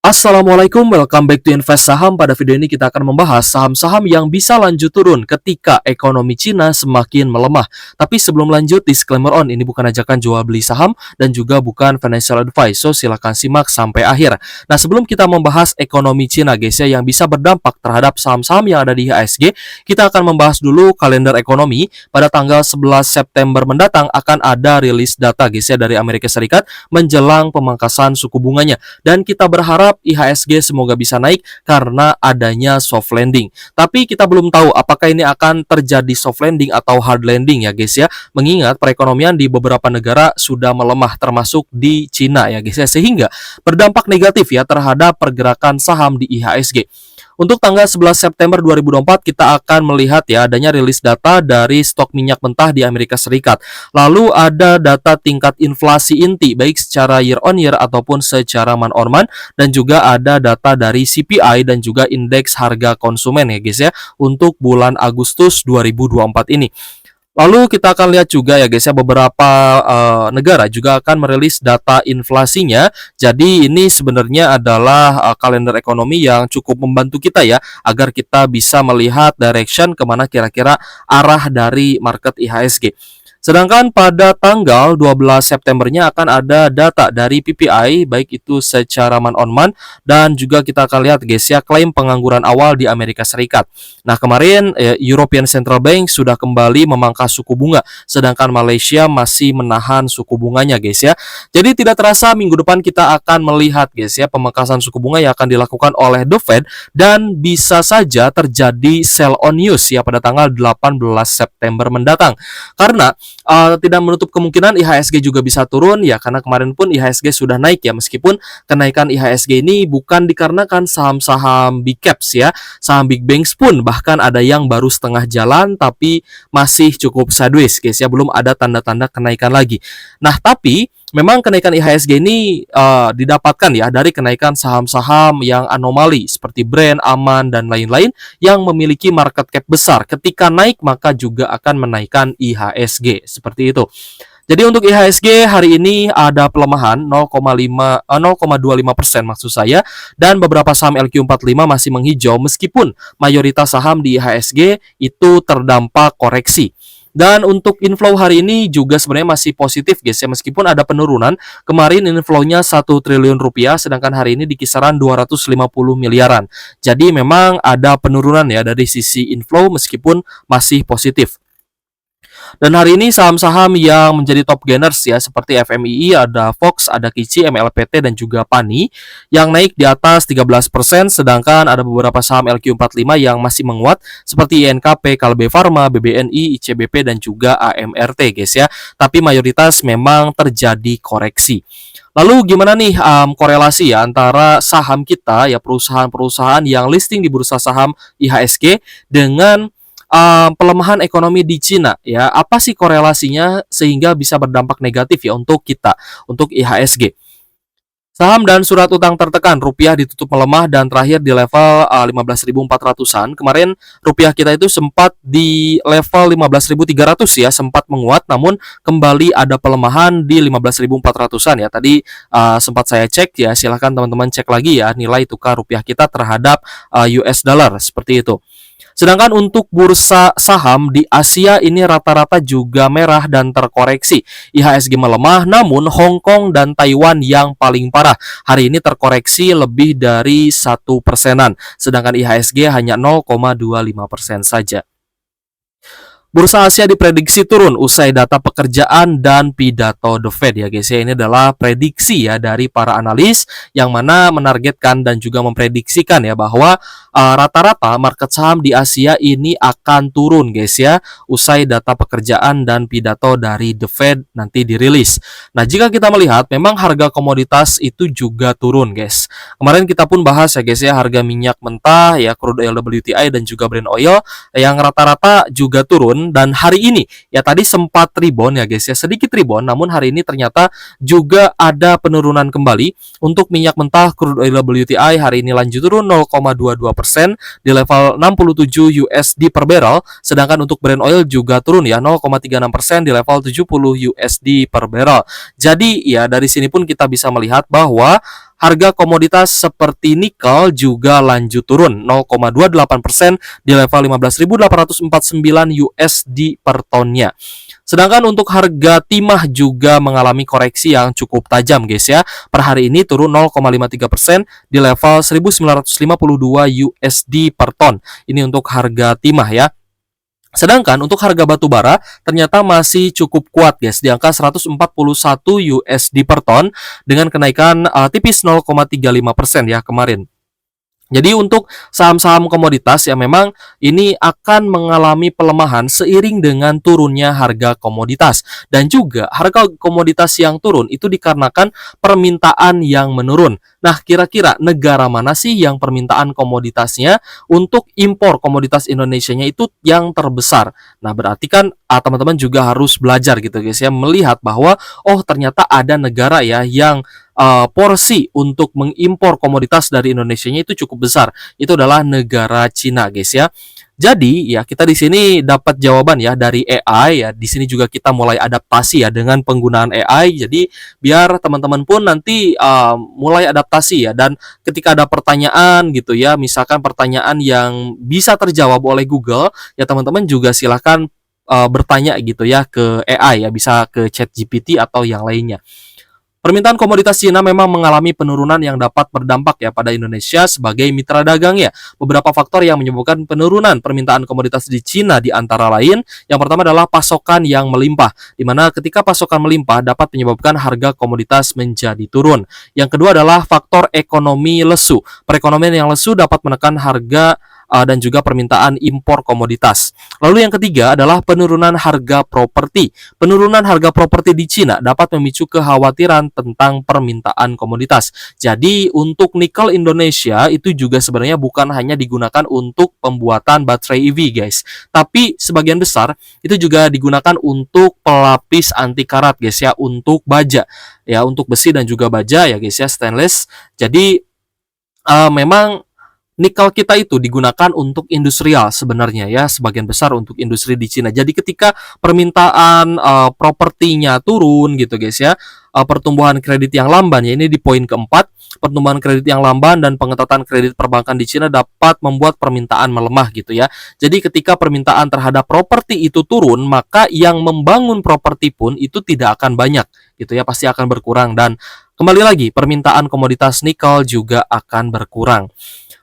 Assalamualaikum, welcome back to Invest Saham. Pada video ini kita akan membahas saham-saham yang bisa lanjut turun ketika ekonomi Cina semakin melemah. Tapi sebelum lanjut, disclaimer on, ini bukan ajakan jual beli saham dan juga bukan financial advice, so silahkan simak sampai akhir. Nah, sebelum kita membahas ekonomi Cina guys ya, yang bisa berdampak terhadap saham-saham yang ada di IHSG, kita akan membahas dulu kalender ekonomi. Pada tanggal 11 September mendatang akan ada rilis data guys ya dari Amerika Serikat menjelang pemangkasan suku bunganya. Dan kita berharap IHSG semoga bisa naik karena adanya soft landing. Tapi kita belum tahu apakah ini akan terjadi soft landing atau hard landing ya guys ya. Mengingat perekonomian di beberapa negara sudah melemah termasuk di Cina ya guys ya. Sehingga berdampak negatif ya terhadap pergerakan saham di IHSG. Untuk tanggal 11 September 2024 kita akan melihat ya adanya rilis data dari stok minyak mentah di Amerika Serikat. Lalu ada data tingkat inflasi inti baik secara year on year ataupun secara month on month, dan juga ada data dari CPI dan juga indeks harga konsumen ya guys ya untuk bulan Agustus 2024 ini. Lalu kita akan lihat juga ya guys ya beberapa negara juga akan merilis data inflasinya. Jadi ini sebenarnya adalah kalender ekonomi yang cukup membantu kita ya agar kita bisa melihat direction kemana kira-kira arah dari market IHSG. Sedangkan pada tanggal 12 Septembernya akan ada data dari PPI baik itu secara month on month, dan juga kita akan lihat guys ya klaim pengangguran awal di Amerika Serikat. Nah, kemarin European Central Bank sudah kembali memangkas suku bunga, sedangkan Malaysia masih menahan suku bunganya guys ya. Jadi tidak terasa minggu depan kita akan melihat guys ya pemangkasan suku bunga yang akan dilakukan oleh The Fed, dan bisa saja terjadi sell on news ya pada tanggal 18 September mendatang. Karena tidak menutup kemungkinan IHSG juga bisa turun ya, karena kemarin pun IHSG sudah naik ya, meskipun kenaikan IHSG ini bukan dikarenakan saham-saham big caps ya, saham big banks pun bahkan ada yang baru setengah jalan tapi masih cukup sideways guys ya, belum ada tanda-tanda kenaikan lagi. Nah, tapi memang kenaikan IHSG ini didapatkan ya dari kenaikan saham-saham yang anomali seperti Brand, Aman, dan lain-lain yang memiliki market cap besar. Ketika naik maka juga akan menaikkan IHSG seperti itu. Jadi untuk IHSG hari ini ada pelemahan 0,25% maksud saya, dan beberapa saham LQ45 masih menghijau meskipun mayoritas saham di IHSG itu terdampak koreksi. Dan untuk inflow hari ini juga sebenarnya masih positif guys ya, meskipun ada penurunan. Kemarin inflow-nya 1 triliun rupiah, sedangkan hari ini di kisaran 250 miliaran. Jadi memang ada penurunan ya dari sisi inflow meskipun masih positif. Dan hari ini saham-saham yang menjadi top gainers ya seperti FMII, ada Fox, ada Kici, MLPT, dan juga Pani yang naik di atas 13%, sedangkan ada beberapa saham LQ45 yang masih menguat seperti INKP, Kalbe Farma, BBNI, ICBP, dan juga AMRT guys ya. Tapi mayoritas memang terjadi koreksi. Lalu gimana nih korelasi ya antara saham kita ya, perusahaan-perusahaan yang listing di bursa saham IHSG dengan pelemahan ekonomi di Cina ya? Apa sih korelasinya sehingga bisa berdampak negatif ya untuk kita, untuk IHSG? Saham dan surat utang tertekan, rupiah ditutup melemah dan terakhir di level 15.400-an. Kemarin rupiah kita itu sempat di level 15.300 ya, sempat menguat namun kembali ada pelemahan di 15.400-an ya. Tadi sempat saya cek ya, silahkan teman-teman cek lagi ya nilai tukar rupiah kita terhadap US dollar seperti itu. Sedangkan untuk bursa saham di Asia ini rata-rata juga merah dan terkoreksi. IHSG melemah, namun Hong Kong dan Taiwan yang paling parah. Hari ini terkoreksi lebih dari 1%-an, sedangkan IHSG hanya 0,25% saja. Bursa Asia diprediksi turun usai data pekerjaan dan pidato The Fed ya guys ya. Ini adalah prediksi ya dari para analis yang mana menargetkan dan juga memprediksikan ya bahwa rata-rata market saham di Asia ini akan turun guys ya usai data pekerjaan dan pidato dari The Fed nanti dirilis. Nah, jika kita melihat memang harga komoditas itu juga turun guys. Kemarin kita pun bahas ya guys ya harga minyak mentah ya, crude oil WTI dan juga Brent oil yang rata-rata juga turun. Dan hari ini ya tadi sempat rebound ya guys ya, sedikit rebound, namun hari ini ternyata juga ada penurunan kembali. Untuk minyak mentah crude oil WTI hari ini lanjut turun 0,22% di level 67 USD per barrel, sedangkan untuk Brent oil juga turun ya 0,36% di level 70 USD per barrel. Jadi ya dari sini pun kita bisa melihat bahwa harga komoditas seperti nikel juga lanjut turun 0,28% di level 15.849 USD per tonnya. Sedangkan untuk harga timah juga mengalami koreksi yang cukup tajam guys ya. Per hari ini turun 0,53% di level 1952 USD per ton. Ini untuk harga timah ya. Sedangkan untuk harga batu bara ternyata masih cukup kuat guys di angka 141 USD per ton dengan kenaikan tipis 0,35% ya kemarin. Jadi untuk saham-saham komoditas yang memang ini akan mengalami pelemahan seiring dengan turunnya harga komoditas. Dan juga harga komoditas yang turun itu dikarenakan permintaan yang menurun. Nah, kira-kira negara mana sih yang permintaan komoditasnya untuk impor komoditas Indonesianya itu yang terbesar? Nah, berarti kan teman-teman juga harus belajar gitu guys ya, melihat bahwa oh ternyata ada negara ya yang porsi untuk mengimpor komoditas dari Indonesianya itu cukup besar. Itu adalah negara Cina, guys ya. Jadi ya kita di sini dapat jawaban ya dari AI ya. Di sini juga kita mulai adaptasi ya dengan penggunaan AI. Jadi biar teman-teman pun nanti mulai adaptasi ya. Dan ketika ada pertanyaan gitu ya, misalkan pertanyaan yang bisa terjawab oleh Google, ya teman-teman juga silakan bertanya gitu ya ke AI ya, bisa ke ChatGPT atau yang lainnya. Permintaan komoditas Cina memang mengalami penurunan yang dapat berdampak ya pada Indonesia sebagai mitra dagangnya. Beberapa faktor yang menyebabkan penurunan permintaan komoditas di Cina di antara lain, yang pertama adalah pasokan yang melimpah, di mana ketika pasokan melimpah dapat menyebabkan harga komoditas menjadi turun. Yang kedua adalah faktor ekonomi lesu. Perekonomian yang lesu dapat menekan harga dan juga permintaan impor komoditas. Lalu yang ketiga adalah penurunan harga properti. Penurunan harga properti di Cina dapat memicu kekhawatiran tentang permintaan komoditas. Jadi untuk nikel Indonesia itu juga sebenarnya bukan hanya digunakan untuk pembuatan baterai EV guys, tapi sebagian besar itu juga digunakan untuk pelapis anti karat guys ya, untuk baja ya, untuk besi dan juga baja ya guys ya, stainless. Jadi memang nikel kita itu digunakan untuk industrial sebenarnya ya, sebagian besar untuk industri di Cina. Jadi ketika permintaan propertinya turun gitu guys ya, pertumbuhan kredit yang lamban ya, ini di poin keempat, pertumbuhan kredit yang lamban dan pengetatan kredit perbankan di Cina dapat membuat permintaan melemah gitu ya. Jadi ketika permintaan terhadap properti itu turun, maka yang membangun properti pun itu tidak akan banyak gitu ya, pasti akan berkurang. Dan kembali lagi, permintaan komoditas nikel juga akan berkurang.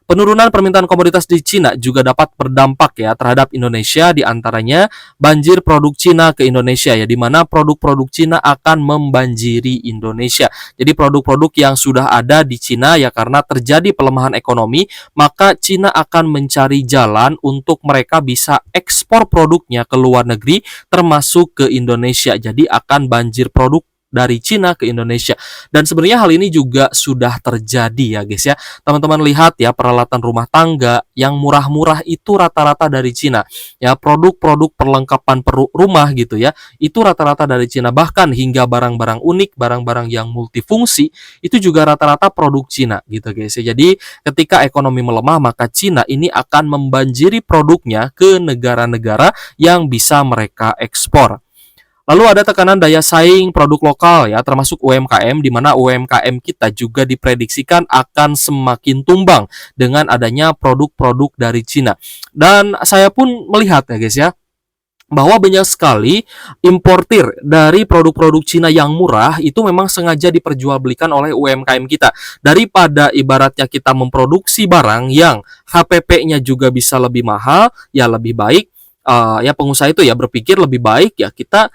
Penurunan permintaan komoditas di Cina juga dapat berdampak ya terhadap Indonesia, di antaranya banjir produk Cina ke Indonesia ya, di mana produk-produk Cina akan membanjiri Indonesia. Jadi produk-produk yang sudah ada di Cina ya, karena terjadi pelemahan ekonomi, maka Cina akan mencari jalan untuk mereka bisa ekspor produknya ke luar negeri termasuk ke Indonesia. Jadi akan banjir produk dari Cina ke Indonesia. Dan sebenarnya hal ini juga sudah terjadi ya guys ya. Teman-teman lihat ya, peralatan rumah tangga yang murah-murah itu rata-rata dari Cina. Ya, produk-produk perlengkapan rumah gitu ya, itu rata-rata dari Cina. Bahkan hingga barang-barang unik, barang-barang yang multifungsi itu juga rata-rata produk Cina gitu guys ya. Jadi ketika ekonomi melemah, maka Cina ini akan membanjiri produknya ke negara-negara yang bisa mereka ekspor. Lalu ada tekanan daya saing produk lokal ya, termasuk UMKM, di mana UMKM kita juga diprediksikan akan semakin tumbang dengan adanya produk-produk dari Cina. Dan saya pun melihat ya guys ya, bahwa banyak sekali importir dari produk-produk Cina yang murah itu memang sengaja diperjualbelikan oleh UMKM kita. Daripada ibaratnya kita memproduksi barang yang HPP-nya juga bisa lebih mahal, ya lebih baik ya pengusaha itu ya berpikir lebih baik ya kita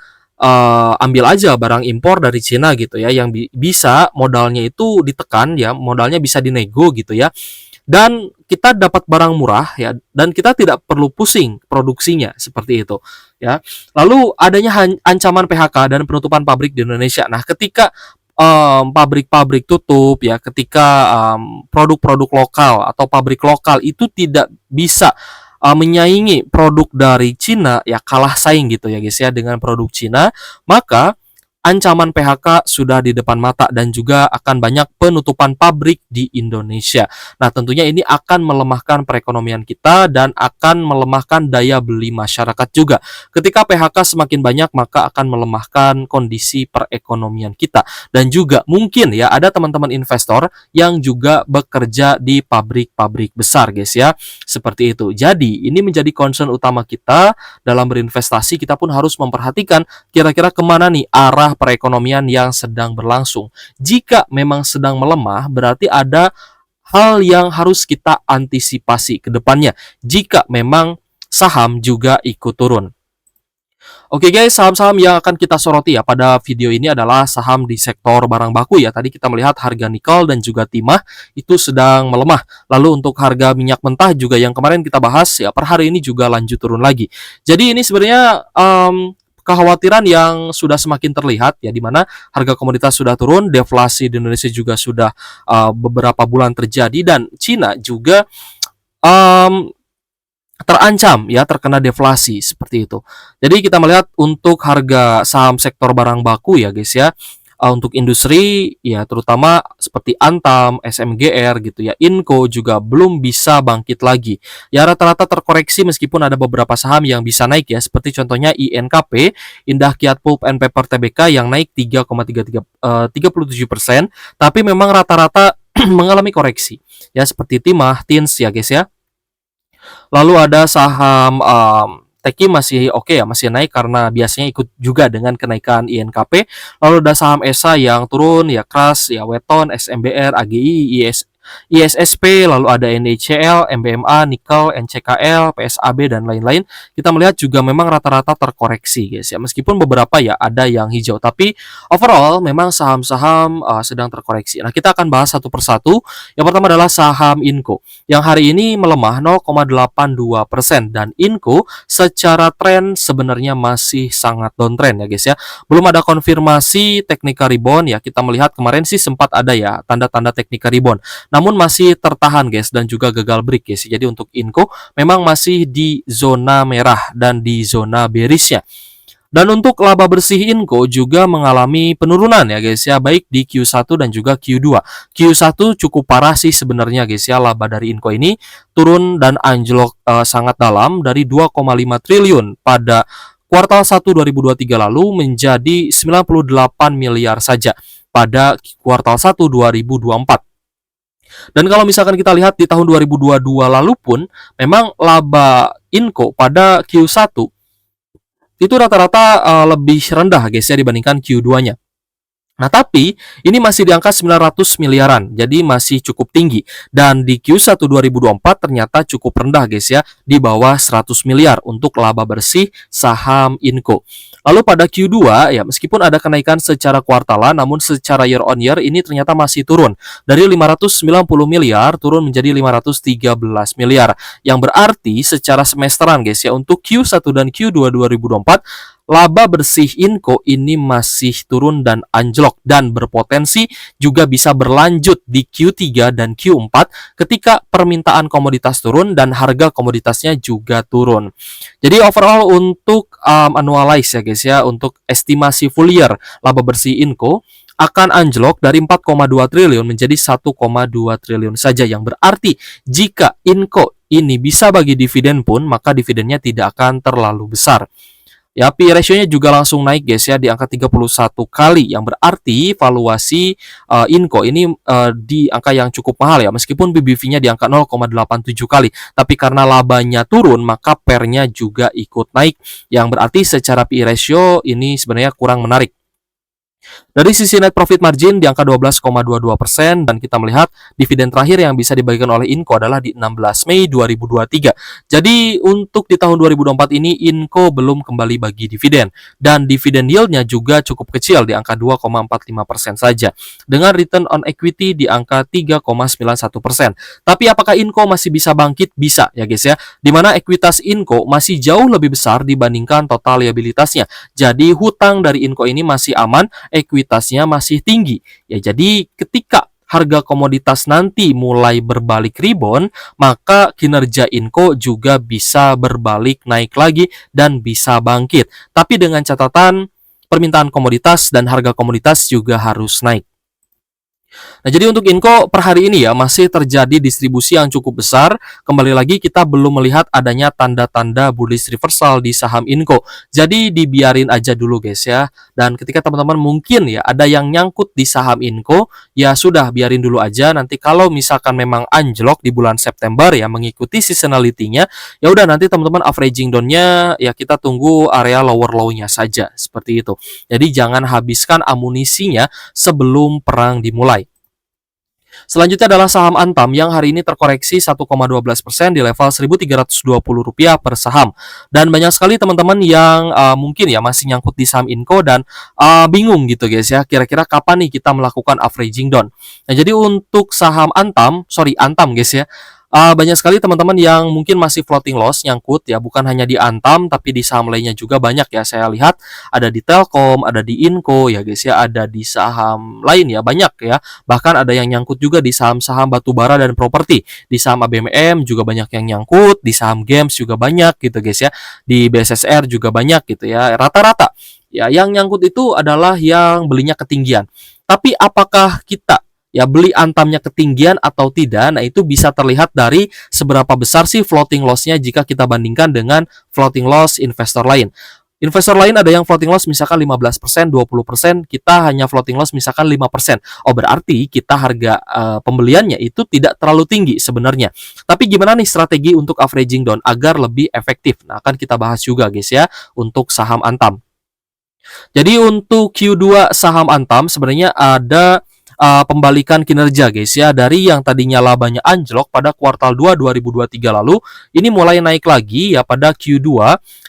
ambil aja barang impor dari Cina gitu ya, yang bisa modalnya itu ditekan ya, modalnya bisa dinego gitu ya, dan kita dapat barang murah ya, dan kita tidak perlu pusing produksinya seperti itu ya. Lalu adanya ancaman PHK dan penutupan pabrik di Indonesia. Nah, ketika pabrik-pabrik tutup ya, ketika produk-produk lokal atau pabrik lokal itu tidak bisa menyaingi produk dari Cina ya, kalah saing gitu ya guys ya dengan produk Cina, maka ancaman PHK sudah di depan mata dan juga akan banyak penutupan pabrik di Indonesia. Nah, tentunya ini akan melemahkan perekonomian kita dan akan melemahkan daya beli masyarakat juga. Ketika PHK semakin banyak, maka akan melemahkan kondisi perekonomian kita. Dan juga mungkin ya ada teman-teman investor yang juga bekerja di pabrik-pabrik besar, guys ya. Seperti itu. Jadi, ini menjadi concern utama kita dalam berinvestasi. Kita pun harus memperhatikan kira-kira kemana nih arah perekonomian yang sedang berlangsung. Jika memang sedang melemah, berarti ada hal yang harus kita antisipasi ke depannya jika memang saham juga ikut turun. Oke guys, saham-saham yang akan kita soroti ya pada video ini adalah saham di sektor barang baku ya. Tadi kita melihat harga nikel dan juga timah itu sedang melemah. Lalu untuk harga minyak mentah juga yang kemarin kita bahas ya per hari ini juga lanjut turun lagi. Jadi ini sebenarnya kekhawatiran yang sudah semakin terlihat ya, di mana harga komoditas sudah turun, deflasi di Indonesia juga sudah beberapa bulan terjadi, dan Cina juga terancam ya terkena deflasi seperti itu. Jadi kita melihat untuk harga saham sektor barang baku ya guys ya, untuk industri ya terutama seperti Antam, SMGR gitu ya, Inco juga belum bisa bangkit lagi. Ya rata-rata terkoreksi meskipun ada beberapa saham yang bisa naik ya, seperti contohnya INKP, Indah Kiat Pulp and Paper Tbk yang naik 3,37%, tapi memang rata-rata mengalami koreksi. Ya seperti Timah, Tins ya guys ya. Lalu ada saham Teki masih oke ya, masih naik karena biasanya ikut juga dengan kenaikan INKP. Lalu ada saham ESA yang turun ya, Kras, ya Weton, SMBR, AGI, ISSP, lalu ada NICL, MBMA, Nikel, NCKL, PSAB dan lain-lain. Kita melihat juga memang rata-rata terkoreksi guys ya. Meskipun beberapa ya ada yang hijau, tapi overall memang saham-saham sedang terkoreksi. Nah, kita akan bahas satu persatu. Yang pertama adalah saham Inco yang hari ini melemah 0,82% dan Inco secara tren sebenarnya masih sangat downtrend ya guys ya. Belum ada konfirmasi technical rebound ya. Kita melihat kemarin sih sempat ada ya tanda-tanda technical rebound, namun masih tertahan guys dan juga gagal break guys. Jadi untuk Inco memang masih di zona merah dan di zona bearishnya. Dan untuk laba bersih Inco juga mengalami penurunan ya guys ya, baik di Q1 dan juga Q2. Q1 cukup parah sih sebenarnya guys ya, laba dari Inco ini turun dan anjlok sangat dalam dari 2,5 triliun pada kuartal 1 2023 lalu menjadi 98 miliar saja pada kuartal 1 2024. Dan kalau misalkan kita lihat di tahun 2022 lalu pun memang laba Inco pada Q1 itu rata-rata lebih rendah guys ya dibandingkan Q2-nya. Nah, tapi ini masih di angka 900 miliaran, jadi masih cukup tinggi. Dan di Q1 2024 ternyata cukup rendah guys ya, di bawah 100 miliar untuk laba bersih saham Inco. Lalu pada Q2 ya, meskipun ada kenaikan secara kuartalan, namun secara year on year ini ternyata masih turun. Dari 590 miliar turun menjadi 513 miliar. Yang berarti secara semesteran guys ya, untuk Q1 dan Q2 2024 laba bersih Inco ini masih turun dan anjlok dan berpotensi juga bisa berlanjut di Q3 dan Q4 ketika permintaan komoditas turun dan harga komoditasnya juga turun. Jadi overall untuk annualize ya guys ya, untuk estimasi full year laba bersih Inco akan anjlok dari 4,2 triliun menjadi 1,2 triliun saja, yang berarti jika Inco ini bisa bagi dividen pun maka dividennya tidak akan terlalu besar. Ya, PE ratio-nya juga langsung naik guys ya di angka 31 kali, yang berarti valuasi Inco ini di angka yang cukup mahal ya, meskipun BBV-nya di angka 0,87 kali, tapi karena labanya turun maka PER-nya juga ikut naik, yang berarti secara PE ratio ini sebenarnya kurang menarik. Dari sisi net profit margin di angka 12,22% dan kita melihat dividen terakhir yang bisa dibagikan oleh Inco adalah di 16 Mei 2023. Jadi untuk di tahun 2024 ini Inco belum kembali bagi dividen dan dividen yield-nya juga cukup kecil di angka 2,45% saja dengan return on equity di angka 3,91%. Tapi apakah Inco masih bisa bangkit? Bisa ya guys ya. Dimana ekuitas Inco masih jauh lebih besar dibandingkan total liabilitasnya. Jadi hutang dari Inco ini masih aman, ekuitasnya masih tinggi. Ya, jadi ketika harga komoditas nanti mulai berbalik rebound, maka kinerja Inco juga bisa berbalik naik lagi dan bisa bangkit. Tapi dengan catatan permintaan komoditas dan harga komoditas juga harus naik. Nah, jadi untuk Inco per hari ini ya masih terjadi distribusi yang cukup besar. Kembali lagi kita belum melihat adanya tanda-tanda bullish reversal di saham Inco. Jadi dibiarin aja dulu guys ya. Dan ketika teman-teman mungkin ya ada yang nyangkut di saham Inco, ya sudah biarin dulu aja. Nanti kalau misalkan memang anjlok di bulan September ya mengikuti seasonality-nya, ya udah nanti teman-teman averaging down-nya ya kita tunggu area lower low-nya saja seperti itu. Jadi jangan habiskan amunisinya sebelum perang dimulai. Selanjutnya adalah saham Antam yang hari ini terkoreksi 1,12% di level Rp1.320 per saham. Dan banyak sekali teman-teman yang mungkin ya masih nyangkut di saham Inco dan bingung gitu guys ya, kira-kira kapan nih kita melakukan averaging down. Nah, jadi untuk saham Antam guys ya, banyak sekali teman-teman yang mungkin masih floating loss nyangkut ya, bukan hanya di Antam tapi di saham lainnya juga banyak ya. Saya lihat ada di Telkom, ada di Inco ya guys ya, ada di saham lain ya banyak ya. Bahkan ada yang nyangkut juga di saham-saham batubara dan properti. Di saham ABMM juga banyak yang nyangkut, di saham games juga banyak gitu guys ya. Di BSSR juga banyak gitu ya. Rata-rata ya yang nyangkut itu adalah yang belinya ketinggian. Tapi apakah kita ya beli Antamnya ketinggian atau tidak? Nah, itu bisa terlihat dari seberapa besar sih floating loss-nya jika kita bandingkan dengan floating loss investor lain. Investor lain ada yang floating loss misalkan 15%, 20%, kita hanya floating loss misalkan 5%. Oh, berarti kita harga pembeliannya itu tidak terlalu tinggi sebenarnya. Tapi gimana nih strategi untuk averaging down agar lebih efektif? Nah, akan kita bahas juga guys ya untuk saham Antam. Jadi untuk Q2 saham Antam sebenarnya ada pembalikan kinerja guys ya, dari yang tadinya labanya anjlok pada kuartal 2 2023 lalu, ini mulai naik lagi ya pada Q2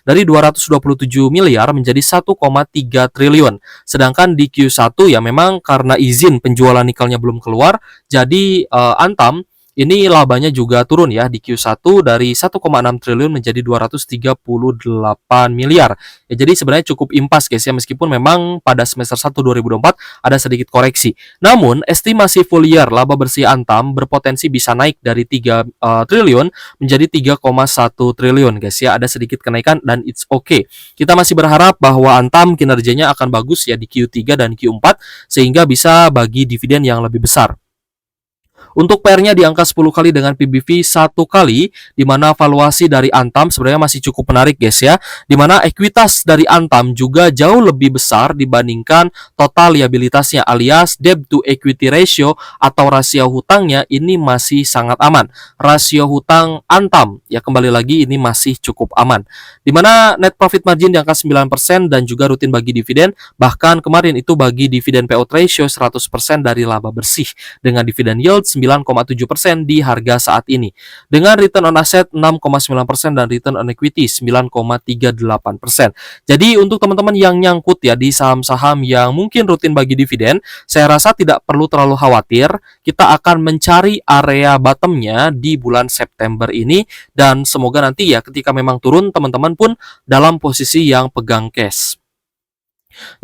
dari 227 miliar menjadi 1,3 triliun. Sedangkan di Q1 ya memang karena izin penjualan nikelnya belum keluar, jadi Antam ini labanya juga turun ya di Q1 dari 1,6 triliun menjadi 238 miliar. Ya, jadi sebenarnya cukup impas guys ya, meskipun memang pada semester 1 2024 ada sedikit koreksi. Namun estimasi full year laba bersih Antam berpotensi bisa naik dari 3 triliun menjadi 3,1 triliun guys ya. Ada sedikit kenaikan dan it's okay. Kita masih berharap bahwa Antam kinerjanya akan bagus ya di Q3 dan Q4 sehingga bisa bagi dividen yang lebih besar. Untuk PR-nya di angka 10 kali dengan PBV 1 kali, di mana valuasi dari Antam sebenarnya masih cukup menarik guys ya, di mana ekuitas dari Antam juga jauh lebih besar dibandingkan total liabilitasnya alias debt to equity ratio atau rasio hutangnya ini masih sangat aman. Rasio hutang Antam ya kembali lagi ini masih cukup aman. Di mana net profit margin di angka 9% dan juga rutin bagi dividen, bahkan kemarin itu bagi dividen payout ratio 100% dari laba bersih dengan dividen yield 9,7% di harga saat ini. Dengan return on asset 6,9% dan return on equity 9,38%. Jadi untuk teman-teman yang nyangkut ya di saham-saham yang mungkin rutin bagi dividen, saya rasa tidak perlu terlalu khawatir. Kita akan mencari area bottomnya di bulan September ini dan semoga nanti ya ketika memang turun teman-teman pun dalam posisi yang pegang cash.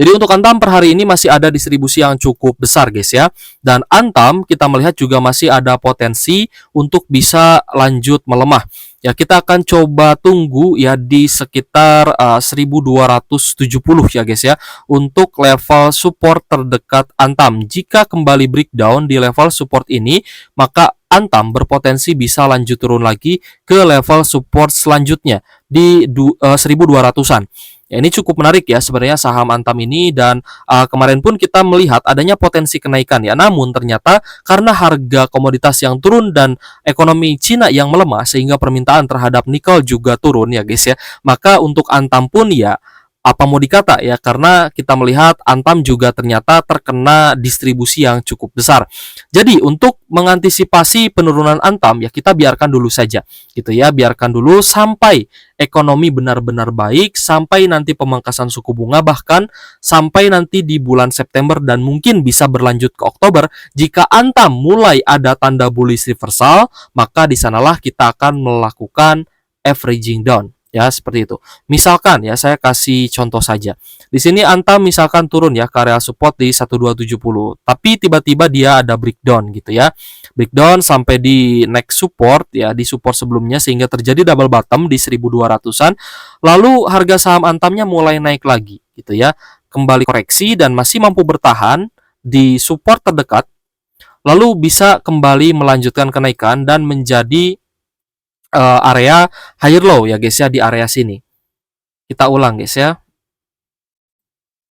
Jadi untuk Antam per hari ini masih ada distribusi yang cukup besar guys ya. Dan Antam kita melihat juga masih ada potensi untuk bisa lanjut melemah. Ya kita akan coba tunggu ya di sekitar 1270 ya guys ya untuk level support terdekat Antam. Jika kembali breakdown di level support ini, maka Antam berpotensi bisa lanjut turun lagi ke level support selanjutnya di 1200-an. Ya, ini cukup menarik ya sebenarnya saham Antam ini dan kemarin pun kita melihat adanya potensi kenaikan ya. Namun ternyata karena harga komoditas yang turun dan ekonomi Cina yang melemah sehingga permintaan terhadap nikel juga turun ya guys ya. Maka untuk Antam pun ya apa mau dikata ya, karena kita melihat Antam juga ternyata terkena distribusi yang cukup besar. Jadi untuk mengantisipasi penurunan Antam ya kita biarkan dulu saja gitu ya, biarkan dulu sampai ekonomi benar-benar baik, sampai nanti pemangkasan suku bunga, bahkan sampai nanti di bulan September dan mungkin bisa berlanjut ke Oktober. Jika Antam mulai ada tanda bullish reversal, maka di sanalah kita akan melakukan averaging down. Ya, seperti itu. Misalkan ya, saya kasih contoh saja. Di sini Antam misalkan turun ya ke area support di 1270, tapi tiba-tiba dia ada breakdown gitu ya. Breakdown sampai di next support ya, di support sebelumnya sehingga terjadi double bottom di 1200-an. Lalu harga saham Antamnya mulai naik lagi gitu ya. kembali koreksi dan masih mampu bertahan di support terdekat, lalu bisa kembali melanjutkan kenaikan dan menjadi area higher low ya guys ya, di area sini. Kita ulang guys ya.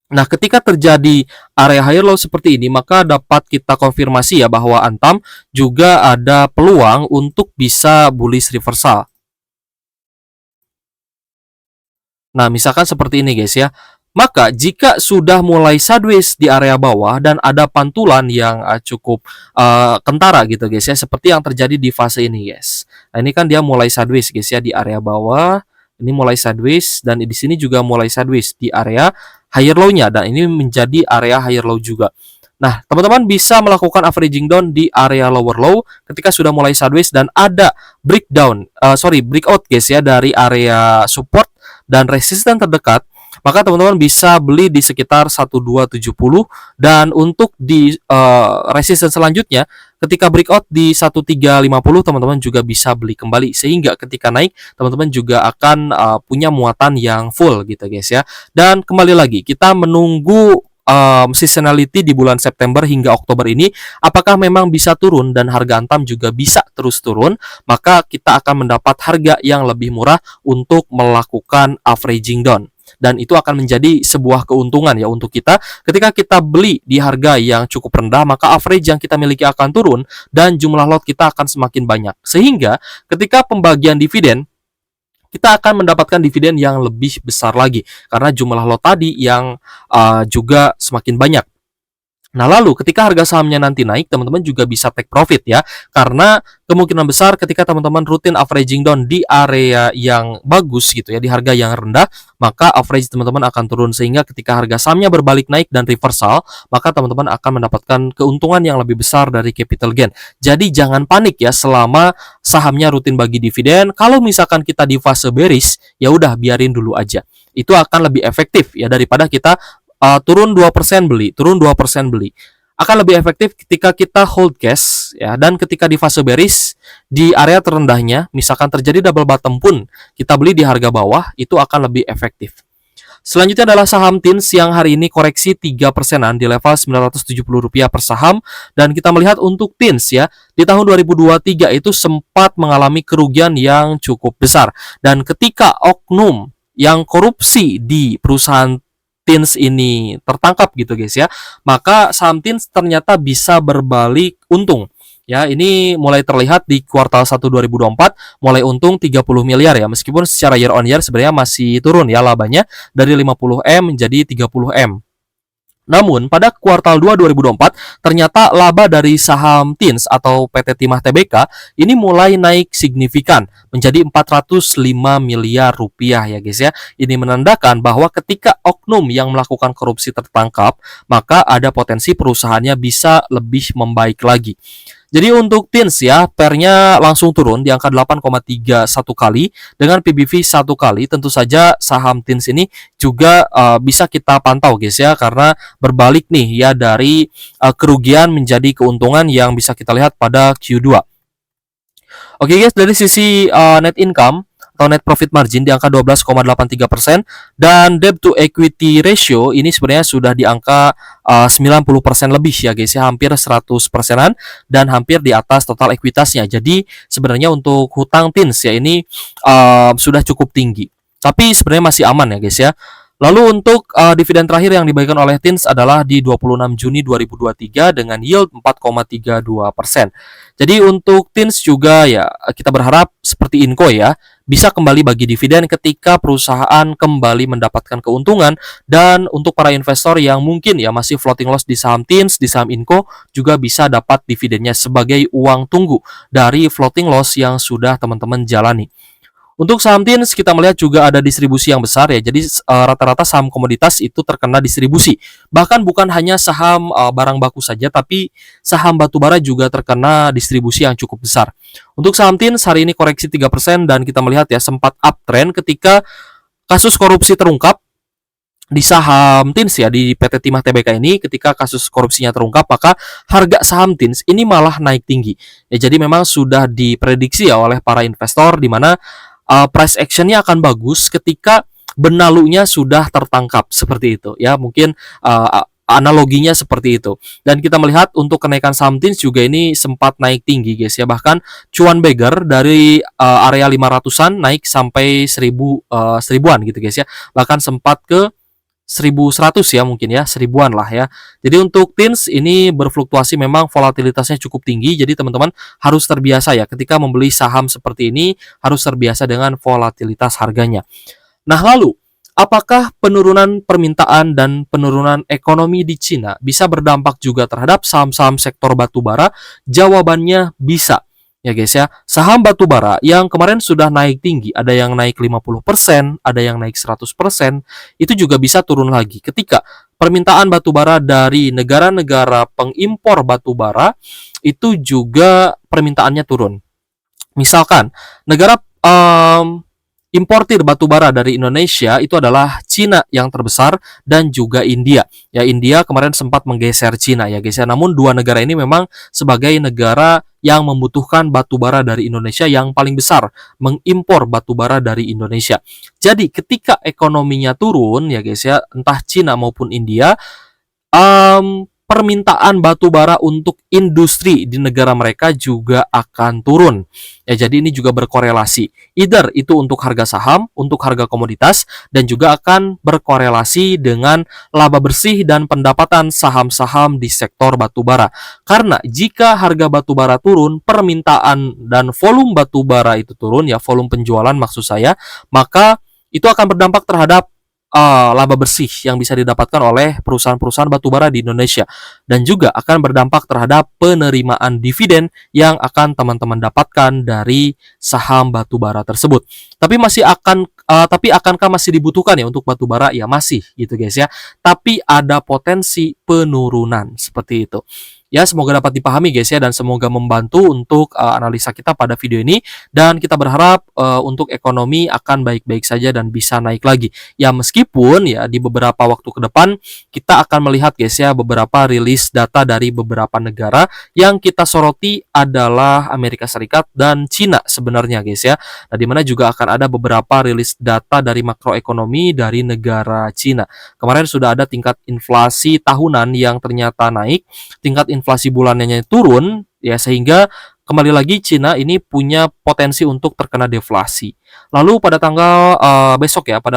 Nah, ketika terjadi area higher low seperti ini, maka dapat kita konfirmasi ya bahwa Antam juga ada peluang untuk bisa bullish reversal. Nah, misalkan seperti ini guys ya. Maka jika sudah mulai sideways di area bawah dan ada pantulan yang cukup kentara gitu guys ya, seperti yang terjadi di fase ini guys. Nah, ini kan dia mulai sideways guys ya di area bawah. Ini mulai sideways dan di sini juga mulai sideways di area higher low-nya dan ini menjadi area higher low juga. Nah, teman-teman bisa melakukan averaging down di area lower low ketika sudah mulai sideways dan ada breakout guys ya dari area support dan resisten terdekat. Maka teman-teman bisa beli di sekitar 1270 dan untuk di resisten selanjutnya ketika breakout di 1350 teman-teman juga bisa beli kembali sehingga ketika naik teman-teman juga akan punya muatan yang full gitu guys ya. Dan kembali lagi kita menunggu seasonality di bulan September hingga Oktober ini apakah memang bisa turun dan harga Antam juga bisa terus turun, maka kita akan mendapat harga yang lebih murah untuk melakukan averaging down. Dan itu akan menjadi sebuah keuntungan ya untuk kita. Ketika kita beli di harga yang cukup rendah, maka average yang kita miliki akan turun dan jumlah lot kita akan semakin banyak. Sehingga ketika pembagian dividen, kita akan mendapatkan dividen yang lebih besar lagi karena jumlah lot tadi yang juga semakin banyak. Nah, lalu ketika harga sahamnya nanti naik, teman-teman juga bisa take profit ya. Karena kemungkinan besar ketika teman-teman rutin averaging down di area yang bagus gitu ya, di harga yang rendah, maka average teman-teman akan turun sehingga ketika harga sahamnya berbalik naik dan reversal, maka teman-teman akan mendapatkan keuntungan yang lebih besar dari capital gain. Jadi jangan panik ya selama sahamnya rutin bagi dividen. Kalau misalkan kita di fase bearish, ya udah biarin dulu aja. Itu akan lebih efektif ya daripada kita turun 2% beli, turun 2% beli. Akan lebih efektif ketika kita hold cash ya, dan ketika di fase bearish di area terendahnya misalkan terjadi double bottom pun kita beli di harga bawah, itu akan lebih efektif. Selanjutnya adalah saham TINS yang hari ini koreksi 3%-an di level Rp970 per saham dan kita melihat untuk TINS ya di tahun 2023 itu sempat mengalami kerugian yang cukup besar dan ketika oknum yang korupsi di perusahaan TINS ini tertangkap gitu guys ya, maka saham TINS ternyata bisa berbalik untung. Ya, ini mulai terlihat di kuartal 1 2024 mulai untung 30 miliar ya, meskipun secara year on year sebenarnya masih turun ya labanya dari 50M menjadi 30M. Namun, pada kuartal 2 2024, ternyata laba dari saham TINS atau PT Timah Tbk ini mulai naik signifikan menjadi 405 miliar rupiah ya guys ya. Ini menandakan bahwa ketika oknum yang melakukan korupsi tertangkap, maka ada potensi perusahaannya bisa lebih membaik lagi. Jadi untuk TINS ya, pairnya langsung turun di angka 8,31 kali dengan PBV 1 kali. Tentu saja saham TINS ini juga bisa kita pantau guys ya, karena berbalik nih ya dari kerugian menjadi keuntungan yang bisa kita lihat pada Q2. Oke guys, dari sisi net income atau net profit margin di angka 12,83% dan debt to equity ratio ini sebenarnya sudah di angka 90% lebih ya guys ya, hampir 100%-an dan hampir di atas total ekuitasnya. Jadi sebenarnya untuk hutang TINS ya ini sudah cukup tinggi. Tapi sebenarnya masih aman ya guys ya. Lalu untuk dividen terakhir yang dibagikan oleh TINS adalah di 26 Juni 2023 dengan yield 4,32%. Jadi untuk TINS juga ya kita berharap seperti Inco ya, bisa kembali bagi dividen ketika perusahaan kembali mendapatkan keuntungan, dan untuk para investor yang mungkin ya masih floating loss di saham TINS, di saham Inco juga bisa dapat dividennya sebagai uang tunggu dari floating loss yang sudah teman-teman jalani. Untuk saham TINS kita melihat juga ada distribusi yang besar ya. Jadi rata-rata saham komoditas itu terkena distribusi. Bahkan bukan hanya saham barang baku saja, tapi saham batubara juga terkena distribusi yang cukup besar. Untuk saham TINS hari ini koreksi 3% dan kita melihat ya sempat uptrend ketika kasus korupsi terungkap di saham TINS ya, di PT Timah Tbk ini. Ketika kasus korupsinya terungkap, maka harga saham TINS ini malah naik tinggi. Ya, jadi memang sudah diprediksi ya oleh para investor di mana price actionnya akan bagus ketika benalunya sudah tertangkap seperti itu ya. Mungkin analoginya seperti itu. Dan kita melihat untuk kenaikan saham TINS juga ini sempat naik tinggi guys ya. Bahkan cuan beggar dari area 500-an naik sampai 1000-an gitu guys ya. Bahkan sempat ke 1100 ya mungkin ya, 1000-an lah ya. Jadi untuk TINS ini berfluktuasi, memang volatilitasnya cukup tinggi. Jadi teman-teman harus terbiasa ya ketika membeli saham seperti ini, harus terbiasa dengan volatilitas harganya. Nah, lalu apakah penurunan permintaan dan penurunan ekonomi di Cina bisa berdampak juga terhadap saham-saham sektor batubara? Jawabannya bisa. Ya guys ya, saham batubara yang kemarin sudah naik tinggi, ada yang naik 50%, ada yang naik 100%, itu juga bisa turun lagi ketika permintaan batubara dari negara-negara pengimpor batubara itu juga permintaannya turun. Misalkan negara importir batubara dari Indonesia itu adalah Cina yang terbesar dan juga India. Ya, India kemarin sempat menggeser Cina ya guys ya. Namun dua negara ini memang sebagai negara yang membutuhkan batubara dari Indonesia, yang paling besar mengimpor batubara dari Indonesia. Jadi ketika ekonominya turun ya guys ya, entah Cina maupun India, permintaan batu bara untuk industri di negara mereka juga akan turun. Ya, jadi ini juga berkorelasi. Either itu untuk harga saham, untuk harga komoditas, dan juga akan berkorelasi dengan laba bersih dan pendapatan saham-saham di sektor batu bara. Karena jika harga batu bara turun, permintaan dan volume batu bara itu turun, ya volume penjualan maksud saya, maka itu akan berdampak terhadap laba bersih yang bisa didapatkan oleh perusahaan-perusahaan batubara di Indonesia, dan juga akan berdampak terhadap penerimaan dividen yang akan teman-teman dapatkan dari saham batubara tersebut. Tapi akankah masih dibutuhkan ya untuk batubara? Ya masih gitu guys ya. Tapi ada potensi penurunan seperti itu. Ya, semoga dapat dipahami guys ya, dan semoga membantu untuk analisa kita pada video ini, dan kita berharap untuk ekonomi akan baik-baik saja dan bisa naik lagi. Ya, meskipun ya di beberapa waktu ke depan kita akan melihat guys ya beberapa rilis data dari beberapa negara. Yang kita soroti adalah Amerika Serikat dan Cina sebenarnya guys ya. Nah, di mana juga akan ada beberapa rilis data dari makroekonomi dari negara Cina. Kemarin sudah ada tingkat inflasi tahunan yang ternyata naik, tingkat inflasi bulanannya turun ya, sehingga kembali lagi Cina ini punya potensi untuk terkena deflasi. Lalu pada tanggal besok ya, pada